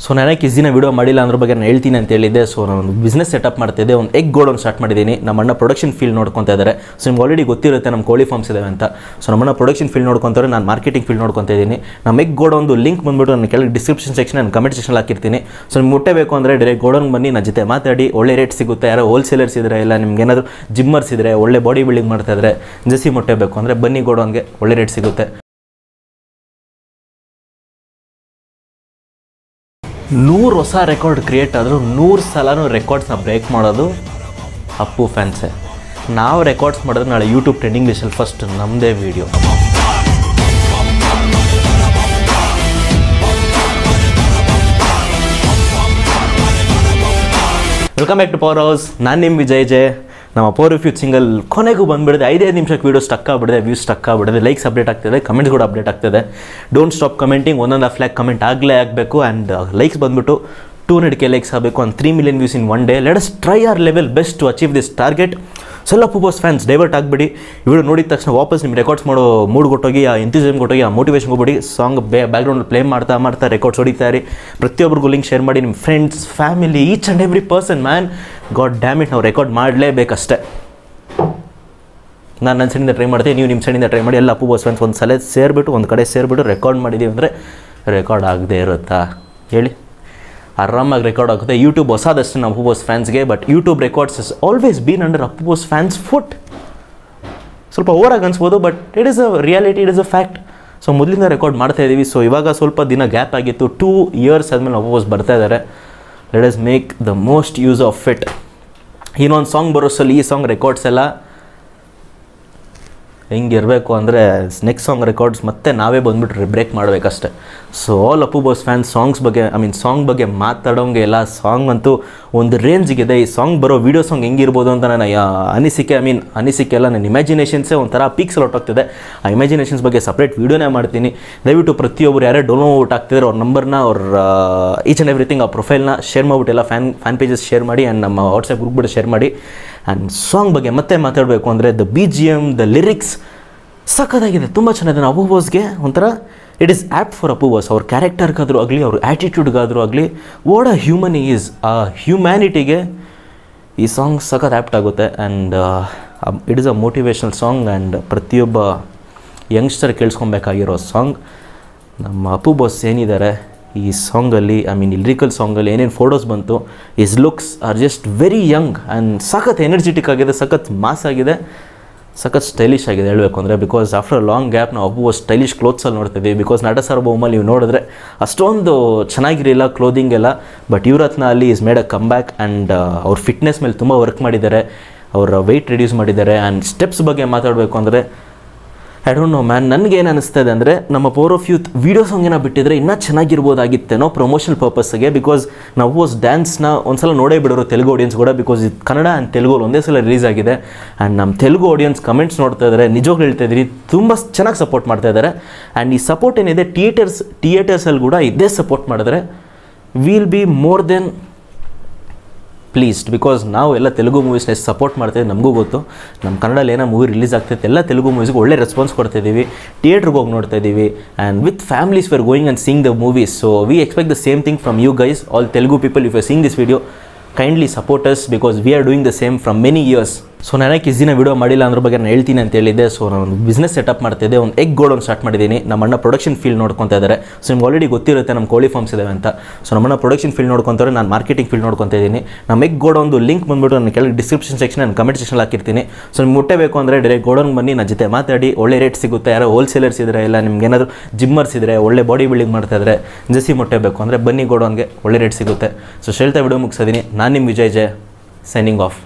So ನಾನು ಕಿಸಿನ video ಮಾಡಿಲ್ಲ ಅದ್ರ ಬಗ್ಗೆ ನಾನು ಹೇಳ್ತೀನಿ ಅಂತ ಹೇಳಿದ್ದೆ. ಸೊ ನಾನು ಒಂದು ಬಿಸ್ನೆಸ್ ಸೆಟಪ್ ಮಾಡ್ತಿದ್ದೆ, ಒಂದು ಎಗ್ ಗೋಡೌನ್ ಸ್ಟಾರ್ಟ್ ಮಾಡಿದ್ದೀನಿ. ನಮ್ಮ ಅಣ್ಣ ಪ್ರೊಡಕ್ಷನ್ ಫೀಲ್ಡ್ ನೋಡ್ಕೊತಾ ಇದ್ದಾರೆ. ಸೊ ನಿಮ್ಗೆ ಆಲ್ರೆಡಿ ಗೊತ್ತಿರುತ್ತೆ ನಮ್ಮ ಕೋಳಿ ಫಾರ್ಮ್ಸ್ ಇದಾವೆ ಅಂತ. ಸೊ ನಮ್ಮಣ್ಣ ಪ್ರೊಡಕ್ಷನ್ ಫೀಲ್ಡ್ ನೋಡ್ಕೊತಾರೆ, ನಾನು ಮಾರ್ಕೆಟಿಂಗ್ ಫೀಲ್ಡ್ ನೋಡ್ಕೊತಾ ಇದ್ದೀನಿ. ನಮ್ಮ ಎಗ್ ಗೋಡೌನ್ದು ಲಿಂಕ್ ಬಂದುಬಿಟ್ಟು ನಾನು ಕೆಳಗೆ ಡಿಸ್ಕ್ರಿಪ್ಷನ್ ಸೆಕ್ಷನ್ ನಾನು ಕಮೆಂಟ್ ಸೆಕ್ಷನ್ ಹಾಕಿರ್ತೀನಿ. ಸೊ ನಿಮ್ಗೆ ಮುಟ್ಟಬೇಕು ಅಂದರೆ ಡೈರೆಕ್ಟ್ ಗೋಡೌನ್ ಬನ್ನಿ, ನನ್ನ ಜೊತೆ ಮಾತಾಡಿ, ಒಳ್ಳೆ ರೇಟ್ ಸಿಗುತ್ತೆ. ಯಾರೋ ಹೋಲ್ಸೇಲರ್ಸ್ ಇದ್ದರೆ ಇಲ್ಲ ನಿಮ್ಗೆ ಏನಾದರೂ ಜಿಮ್ಮರ್ಸ್ ಇದ್ದರೆ, ಒಳ್ಳೆ ಬಾಡಿ ಬಿಲ್ಡಿಂಗ್ ಮಾಡ್ತಾ ಇದ್ದರೆ, ಜೆಸಿ ಮುಟ್ಟಬೇಕು ಅಂದರೆ ಬನ್ನಿ ಗೋಡೌನ್ಗೆ, ಒಳ್ಳೆ ರೇಟ್ ಸಿಗುತ್ತೆ. 100 ಹೊಸ ರೆಕಾರ್ಡ್ ಕ್ರಿಯೇಟ್ ಆದರೂ 100 ಸಲನೂ ರೆಕಾರ್ಡ್ಸ್ನ ಬ್ರೇಕ್ ಮಾಡೋದು ಅಪ್ಪು ಫ್ಯಾನ್ಸೇ. ನಾವು ರೆಕಾರ್ಡ್ಸ್ ಮಾಡಿದ್ರೆ ನಾಳೆ ಯೂಟ್ಯೂಬ್ ಟ್ರೆಂಡಿಂಗ್ ಲಿಸ್ಟಲ್ಲಿ ಫಸ್ಟ್ ನಮ್ಮದೇ video. Welcome back to power house. ನಾನು ನಿಮ್ಮ ವಿಜಯ್ ಜೆ. ನಮ್ಮ ಪವರ್ ಆಫ್ ಯೂತ್ ಸಿಂಗಲ್ ಕೊನೆಗೂ ಬಂದುಬಿಡಿದೆ. 5 ನಿಮಿಷಕ್ಕೆ ವೀಡಿಯೋ ಸ್ಟಕ್ ಆಗ್ಬಿಡಿದೆ, ವ್ಯೂಸ್ ಸ್ಟಕ್ ಆಗ್ಬಿಡಿದೆ, ಲೈಕ್ಸ್ ಅಪ್ಡೇಟ್ ಆಗ್ತಿದೆ, ಕಮೆಂಟ್ಸ್ ಕೂಡ ಅಪ್ಡೇಟ್ ಆಗ್ತಿದೆ. Don't stop commenting. 1.5 lakh comment ಆಗಬೇಕು. ಆ್ಯಂಡ್ ಲೈಕ್ಸ್ ಬಂದುಬಿಟ್ಟು 200K ಲೈಕ್ಸ್ ಆಗಬೇಕು. And 3 million views in 1 day. Let us try our level best to achieve this target. So ಎಲ್ಲ Appu boss fans divert ಆಗಿಬಿಡಿ. Video ನೋಡಿದ ತಕ್ಷಣ ವಾಪಸ್ ನಿಮ್ಮ ರೆಕಾರ್ಡ್ಸ್ ಮಾಡೋ ಮೂಡ್ ಕೊಟ್ಟೋಗಿ, ಆ ಎಂಥೂಸಿಯಂ ಕೊಟ್ಟೋಗಿ, ಆ ಮೋಟಿವೇಶನ್ ಕೊಟ್ಬಿಡಿ. ಸಾಂಗ್ ಬ್ಯಾಕ್ಗ್ರೌಂಡ್ ಪ್ಲೇ ಮಾಡ್ತಾ ರೆಕಾರ್ಡ್ಸ್ ಹೊಡಿತಾರೆ. ಪ್ರತಿಯೊಬ್ಬರಿಗೂ ಲಿಂಕ್ ಶೇರ್ ಮಾಡಿ, ನಿಮ್ಮ friends, family, each and every person. Man god dam it, ನಾವು ರೆಕಾರ್ಡ್ ಮಾಡಲೇಬೇಕಷ್ಟೇ. ನಾನು ನನ್ನ ಸೈಡಿಂದ ಟ್ರೈ ಮಾಡ್ತೀನಿ, ನೀವು ನಿಮ್ಮ ಸೈಡಿಂದ ಟ್ರೈ ಮಾಡಿ. ಎಲ್ಲ ಅಪ್ಪು ಬಾಸ್ ಫ್ಯಾನ್ಸ್ ಒಂದು ಸಲ ಒಂದು ಕಡೆ ಸೇರಿಬಿಟ್ಟು ರೆಕಾರ್ಡ್ ಮಾಡಿದ್ದೀವಿ ಅಂದರೆ ರೆಕಾರ್ಡ್ ಆಗದೆ ಇರುತ್ತಾ ಹೇಳಿ? ಆರಾಮಾಗಿ ರೆಕಾರ್ಡ್ ಆಗುತ್ತೆ. ಯೂಟ್ಯೂಬ್ ಹೊಸದಷ್ಟೇ ನಮ್ಮ ಅಪ್ಪು ಬಾಸ್ ಫ್ಯಾನ್ಸ್ಗೆ. But YouTube records is always been under Appu boss fans foot. ಸ್ವಲ್ಪ ಓವರಾಗಿ ಅನ್ಸ್ಬೋದು, but it is a reality, it is a fact. So ಮೊದಲಿಂದ ರೆಕಾರ್ಡ್ ಮಾಡ್ತಾ ಇದ್ದೀವಿ. ಸೊ ಇವಾಗ ಸ್ವಲ್ಪ ದಿನ ಗ್ಯಾಪ್ ಆಗಿತ್ತು. 2 years ಆದಮೇಲೆ ಅಪ್ಪು ಬಾಸ್ ಬರ್ತಾ ಇದ್ದಾರೆ. Let us make the most use of it. ಇನ್ನೊಂದು ಸಾಂಗ್ ಬರೋಸಲ್ಲಿ ಈ ಸಾಂಗ್ ರೆಕಾರ್ಡ್ಸ್ ಎಲ್ಲ ಹೆಂಗಿರಬೇಕು ಅಂದರೆ ನೆಕ್ಸ್ಟ್ ಸಾಂಗ್ ರೆಕಾರ್ಡ್ಸ್ ಮತ್ತೆ ನಾವೇ ಬಂದುಬಿಟ್ಟು ಬ್ರೇಕ್ ಮಾಡಬೇಕಷ್ಟೆ. So all Appu boss fans song ಬಗ್ಗೆ ಮಾತಾಡೋಂಗೆ ಎಲ್ಲ. ಸಾಂಗ್ ಅಂತೂ ಒಂದು ರೇಂಜಿಗಿದೆ. ಈ ಸಾಂಗ್ ಬರೋ ವೀಡಿಯೋ ಸಾಂಗ್ ಹೆಂಗಿರ್ಬೋದು ಅಂತ ನನ್ನ ಅನಿಸಿಕೆ ಎಲ್ಲ ನನ್ನ ಇಮ್ಯಾಜಿನೇಷನ್ಸೇ ಒಂಥರ ಪೀಕ್ಸಲ್ಲಿ ಹೊಟ್ಟೋಗ್ತಿದೆ. ಆ ಇಮ್ಯಾಜಿನೇಷನ್ಸ್ ಬಗ್ಗೆ ಸಪ್ರೇಟ್ ವೀಡಿಯೋನೇ ಮಾಡ್ತೀನಿ. ದಯವಿಟ್ಟು ಪ್ರತಿಯೊಬ್ಬರು ಯಾರೇ ಡೌನ್ಲೋಡ್ ಆಗ್ತಿದ್ದಾರೆ ಅವ್ರ ನಂಬರ್ನ, ಅವ್ರ ಈಚ್ ಆ್ಯಂಡ್ ಎವ್ರಿಥಿಂಗ್, ಆ ಪ್ರೊಫೈಲ್ನ ಶೇರ್ ಮಾಡಿಬಿಟ್ಟು ಎಲ್ಲ ಫ್ಯಾನ್ ಪೇಜಸ್ ಶೇರ್ ಮಾಡಿ. ಆ್ಯಂಡ್ ನಮ್ಮ ವಾಟ್ಸಪ್ ಗ್ರೂಪ್ ಬಿಟ್ಟು ಶೇರ್ ಮಾಡಿ. ಆ್ಯಂಡ್ ಸಾಂಗ್ ಬಗ್ಗೆ ಮತ್ತೆ ಮಾತಾಡಬೇಕು ಅಂದರೆ ದ BGM, ದ ಲಿರಿಕ್ಸ್ ಸಖತ್ತಾಗಿದೆ, ತುಂಬ ಚೆನ್ನಾಗಿದೆ. ಅಪ್ಪು ಬಾಸ್ಗೆ ಒಂಥರ it is apt for Appu boss. ಅವ್ರ ಕ್ಯಾರೆಕ್ಟರ್ಗಾದರೂ ಆಗಲಿ, ಅವ್ರ ಆ್ಯಟಿಟ್ಯೂಡ್ಗಾದರೂ ಆಗಲಿ, ವಾಟ್ ಅ ಹ್ಯೂಮನ್ ಈಸ್, ಆ ಹ್ಯುಮ್ಯಾನಿಟಿಗೆ ಈ ಸಾಂಗ್ ಸಖತ್ ಆ್ಯಪ್ಟ್ ಆಗುತ್ತೆ. And it is a motivational song. And ಪ್ರತಿಯೊಬ್ಬ ಯಂಗ್ಸ್ಟರ್ ಕೇಳಿಸ್ಕೊಬೇಕಾಗಿರೋ ಸಾಂಗ್. ನಮ್ಮ ಅಪ್ಪು ಬಾಸ್ ಏನಿದ್ದಾರೆ ಈ ಸಾಂಗಲ್ಲಿ, ಲಿರಿಕಲ್ ಸಾಂಗಲ್ಲಿ ಏನೇನು ಫೋಟೋಸ್ ಬಂತು, is looks are just very young and ಸಖತ್ ಎನರ್ಜೆಟಿಕ್ ಆಗಿದೆ, ಸಖತ್ ಮಾಸ್ ಆಗಿದೆ, ಸಖತ್ ಸ್ಟೈಲಿಶ್ ಆಗಿದೆ ಹೇಳಬೇಕು ಅಂದರೆ. Because after a long gap ನಾವು ಅಪ್ಪು ಸ್ಟೈಲಿಶ್ ಕ್ಲೋತ್ಸಲ್ಲಿ ನೋಡ್ತಿದ್ದೀವಿ. ಬಿಕಾಸ್ ನಟ ಸಾರ್ವಭೌಮಲ್ಲಿ ನೀವು ನೋಡಿದ್ರೆ ಅಷ್ಟೊಂದು ಚೆನ್ನಾಗಿರಲಿಲ್ಲ ಕ್ಲೋದಿಂಗ್ ಎಲ್ಲ. ಬಟ್ ಯುವರತ್ನ ಅಲ್ಲಿ is made a come back. And ಅವ್ರ ಫಿಟ್ನೆಸ್ ಮೇಲೆ ತುಂಬ ವರ್ಕ್ ಮಾಡಿದ್ದಾರೆ, ಅವರ ವೆಯ್ಟ್ ರಿಡ್ಯೂಸ್ ಮಾಡಿದ್ದಾರೆ. ಆ್ಯಂಡ್ ಸ್ಟೆಪ್ಸ್ ಬಗ್ಗೆ ಮಾತಾಡಬೇಕು ಅಂದರೆ ಐ ಡೋಂಟ್ ನೋ ಮ್ಯಾನ್, ನನಗೇನು ಅನಿಸ್ತದೆ ಅಂದರೆ ನಮ್ಮ ಪವರ್ ಆಫ್ ಯೂತ್ ವೀಡಿಯೋ ಸಾಂಗೇನ ಬಿಟ್ಟಿದ್ರೆ ಇನ್ನೂ ಚೆನ್ನಾಗಿರ್ಬೋದಾಗಿತ್ತೇನೋ ಪ್ರಮೋಷನಲ್ ಪರ್ಪಸ್ಗೆ. ಬಿಕಾಸ್ ನಾವು ಡ್ಯಾನ್ಸ್ನ ಒಂದು ಸಲ ನೋಡೇ ಬಿಡೋರು ತೆಲುಗು ಆಡಿಯನ್ಸ್ ಕೂಡ. ಬಿಕಾಸ್ ಇದು ಕನ್ನಡ ಆ್ಯಂಡ್ ತೆಲುಗು ಒಂದೇ ಸಲ ರಿಲೀಸ್ ಆಗಿದೆ. ಆ್ಯಂಡ್ ನಮ್ಮ ತೆಲುಗು ಆಡಿಯನ್ಸ್ ಕಮೆಂಟ್ಸ್ ನೋಡ್ತಾ ಇದ್ದಾರೆ, ನಿಜವಾಗ್ಲೂ ಹೇಳ್ತಾ ಇದ್ದೀರಿ, ತುಂಬ ಚೆನ್ನಾಗಿ ಸಪೋರ್ಟ್ ಮಾಡ್ತಾ ಇದ್ದಾರೆ. ಆ್ಯಂಡ್ ಈ ಸಪೋರ್ಟ್ ಏನಿದೆ ಥಿಯೇಟರ್ಸಲ್ಲಿ ಕೂಡ ಇದೇ ಸಪೋರ್ಟ್ ಮಾಡಿದ್ರೆ will be more than pleased. Because ನಾವು ಎಲ್ಲ ತೆಲುಗು ಮೂವೀಸ್ನ ಎಷ್ಟು ಸಪೋರ್ಟ್ ಮಾಡ್ತೀವಿ ನಮಗೂ ಗೊತ್ತು. ನಮ್ಮ ಕನ್ನಡಲ್ಲಿ ಏನೋ ಮೂವಿ ರಿಲೀಸ್ ಆಗ್ತೈತೆ, ಎಲ್ಲ ತೆಲುಗು ಮೂವೀಸ್ಗೆ ಒಳ್ಳೆ ರೆಸ್ಪಾನ್ಸ್ ಕೊಡ್ತಾಯಿದ್ದೀವಿ, ಥಿಯೇಟ್ರಿಗೆ ಹೋಗಿ ನೋಡ್ತಾ ಇದ್ದೀವಿ. And with families we are going and seeing the movies. So we expect the same thing from you guys, all Telugu people. If you are seeing this video, kindly support us because we are doing the same from many years. So ನಾನು ಕಿಸಿನ video ಮಾಡಿಲ್ಲ ಅದ್ರ ಬಗ್ಗೆ ನಾನು ಹೇಳ್ತೀನಿ ಅಂತ ಹೇಳಿದ್ದೆ. So ನಾನು ಒಂದು ಬಿಸ್ನೆಸ್ ಸೆಟಪ್ ಮಾಡ್ತಿದ್ದೆ, ಒಂದು ಎಗ್ ಗೋಡೌನ್ ಸ್ಟಾರ್ಟ್ ಮಾಡಿದ್ದೀನಿ. ನಮ್ಮ ಅಣ್ಣ ಪ್ರೊಡಕ್ಷನ್ ಫೀಲ್ಡ್ ನೋಡ್ಕೊತಾ ಇದ್ದಾರೆ. ಸೊ ನಿಮ್ಗೆ ಆಲ್ರೆಡಿ ಗೊತ್ತಿರುತ್ತೆ ನಮ್ಮ ಕೋಳಿ ಫಾರ್ಮ್ಸ್ ಇದಾವೆ ಅಂತ. ಸೊ ನಮ್ಮಣ್ಣ ಪ್ರೊಡಕ್ಷನ್ ಫೀಲ್ಡ್ ನೋಡ್ಕೊತಾರೆ, ನಾನು ಮಾರ್ಕೆಟಿಂಗ್ ಫೀಲ್ಡ್ ನೋಡ್ಕೊತಾ ಇದ್ದೀನಿ. ನಮ್ಮ ಎಗ್ ಗೋಡೌನ್ದು ಲಿಂಕ್ ಬಂದುಬಿಟ್ಟು ನಾನು ಕೆಳಗೆ ಡಿಸ್ಕ್ರಿಪ್ಷನ್ ಸೆಕ್ಷನ್ ನಾನು ಕಮೆಂಟ್ ಸೆಕ್ಷನ್ ಹಾಕಿರ್ತೀನಿ. ಸೊ ನಿಮ್ಗೆ ಮುಟ್ಟಬೇಕು ಅಂದರೆ ಡೈರೆಕ್ಟ್ ಗೋಡೌನ್ ಬನ್ನಿ, ನನ್ನ ಜೊತೆ ಮಾತಾಡಿ, ಒಳ್ಳೆ ರೇಟ್ ಸಿಗುತ್ತೆ. ಯಾರೋ ಹೋಲ್ಸೇಲರ್ಸ್ ಇದ್ದರೆ ಇಲ್ಲ ನಿಮ್ಗೆ ಏನಾದರೂ ಜಿಮ್ಮರ್ಸ್ ಇದ್ದರೆ, ಒಳ್ಳೆ ಬಾಡಿ ಬಿಲ್ಡಿಂಗ್ ಮಾಡ್ತಾ ಇದ್ದರೆ, ಜೆಸಿ ಮುಟ್ಟಬೇಕು ಅಂದರೆ ಬನ್ನಿ ಗೋಡೌನ್ಗೆ, ಒಳ್ಳೆ ರೇಟ್ ಸಿಗುತ್ತೆ. ಸೊ ಹೇಳ್ತಾ ವಿಡಿಯೋ ಮುಗಿಸಿದ್ದೀನಿ. ನಾನು ನಿಮ್ಮ ವಿಜಯ್ ಜೆ, ಸೈನಿಂಗ್ ಆಫ್.